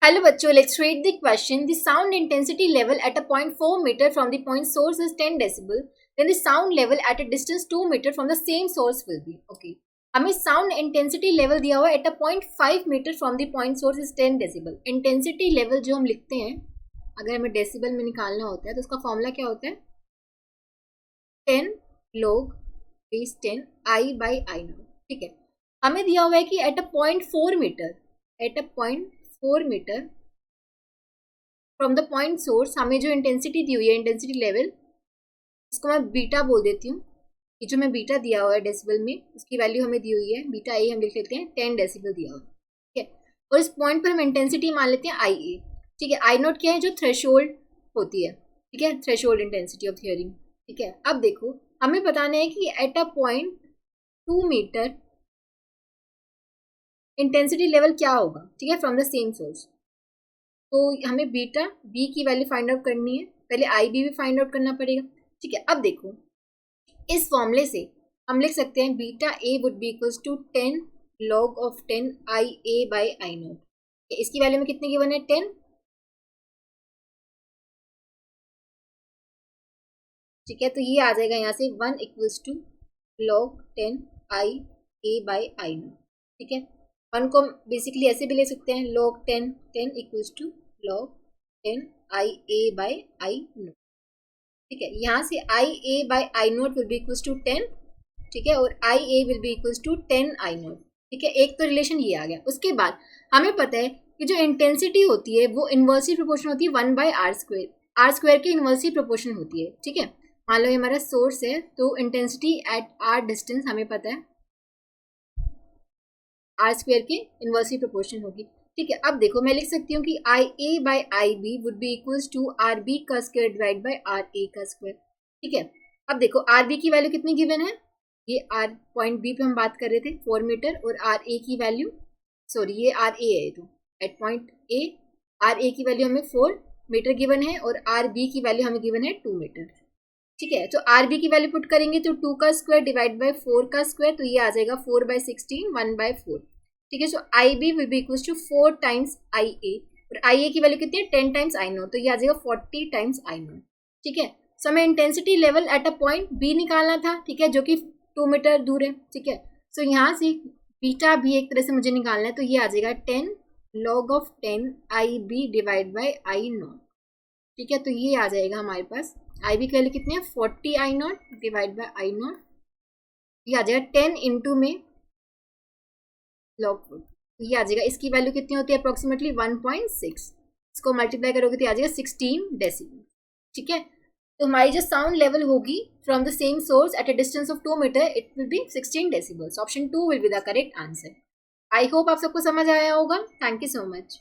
Hello बच्चों, let's read the question. The sound intensity level at a point 4 meter from the point source is 10 decibel. Then the sound level at a distance 2 meter from the same source will be. Okay. हमें sound intensity level दिया हुआ है at a point 5 meter from the point source is 10 decibel. Intensity level जो हम लिखते हैं, अगर हमें डेसिबल में निकालना होता है तो उसका फॉर्मूला क्या होता है? 10 log base 10 I by I naught. ठीक है. हमें दिया हुआ है कि at a point 4 meter, at a point 4 metre from the point source हमें जो इंटेंसिटी दी हुई है, इंटेंसिटी लेवल, इसको मैं बीटा बोल देती हूँ. ये जो मैं बीटा दिया हुआ है डेसिबल में, उसकी वैल्यू हमें दी हुई है, बीटा ए हम लिख लेते हैं 10 डेसिबल दिया हुआ है. ठीक है. और इस पॉइंट पर हम इंटेंसिटी मान लेते हैं आई ए. ठीक है. आई नोट क्या है? जो थ्रेशोल्ड होती है. ठीक है. Threshold intensity of hearing. ठीक है. अब देखो, हमें बताना है कि at a point 2 metre intensity level क्या होगा. ठीक है. From the same source. तो हमें बीटा बी की वैल्यू फाइंड आउट करनी है. पहले आई बी भी फाइंड आउट करना पड़ेगा. ठीक है. अब देखो, इस फॉर्मूले से हम लिख सकते हैं beta A would be equals to 10 log of 10 I A by I nought. इसकी वैल्यू में कितने गिवन है? 10. ठीक है. तो ये आ जाएगा यहाँ से 1 equals to log 10 I A by I note. ठीक है. 1 को बेसिकली ऐसे भी ले सकते हैं, log 10 equals to log 10 I A by I note. ठीक है. यहाँ से I A by I naught will be equals to 10. ठीक है. और I A will be equals to 10 I note. ठीक है. एक तो रिलेशन ये आ गया. उसके बाद हमें पता है कि जो इंटेंसिटी होती है वो इन्वर्सली प्रोपोर्शन होती है 1 by R square. R square की इन्वर्सली प्रोपोर्शन होती है. ठीक है. मान लो ये हमारा सोर्स है, तो इंटेंसिटी एट आर डिस्टेंस हमें पता है आर स्क्वेयर की इन्वर्सली प्रोपोर्शन होगी. ठीक है. अब देखो, मैं लिख सकती हूँ कि I A by I B would be equals to R B का square divide by R A का स्क्वायर. ठीक है. अब देखो, आर बी की वैल्यू कितनी गिवन है? ये आर पॉइंट बी पे हम बात कर रहे थे 4 मीटर, और आर ए की वैल्यू, सॉरी ये आर ए है, तो eight point A R A की वैल्यू हमें 4 मीटर गिवन है और आर बी की वैल्यू हमें गिवन है 2 मीटर. ठीक है. तो आर बी की वैल्यू पुट करेंगे तो 2 का स्क्वायर डिवाइड बाई 4 का स्क्वायर, तो ये आ जाएगा 4 बाई 16 1 बाई 4. ठीक है. So I B will be equals to 4 times I A, और आई ए की वैल्यू कितनी है? 10 टाइम्स आई नोट, तो ये आ जाएगा 40 टाइम्स आई नोट. ठीक है. सो हमें intensity level at a point B निकालना था. ठीक है. जो कि 2 मीटर दूर है. ठीक है. सो यहाँ से बीटा भी एक तरह से मुझे निकालना है, तो ये आ जाएगा 10 log of 10 I B divide by I note. ठीक है. तो ये आ जाएगा हमारे पास आई बी की वैल्यू कितनी है? 40 I naught divide by I naught. ये आ जाएगा 10 इंटू में log, ये आ जाएगा, इसकी वैल्यू कितनी होती है? अप्रोक्सीमेटली 1.6. इसको मल्टीप्लाई करोगे तो आ जाएगा 16 डेसिबल. ठीक है. तो हमारी जो साउंड लेवल होगी from the same source at a distance of 2 metre, it will be 16 decibels. Option 2 will be the correct answer. I hope आप सबको समझ आया होगा. Thank you so much.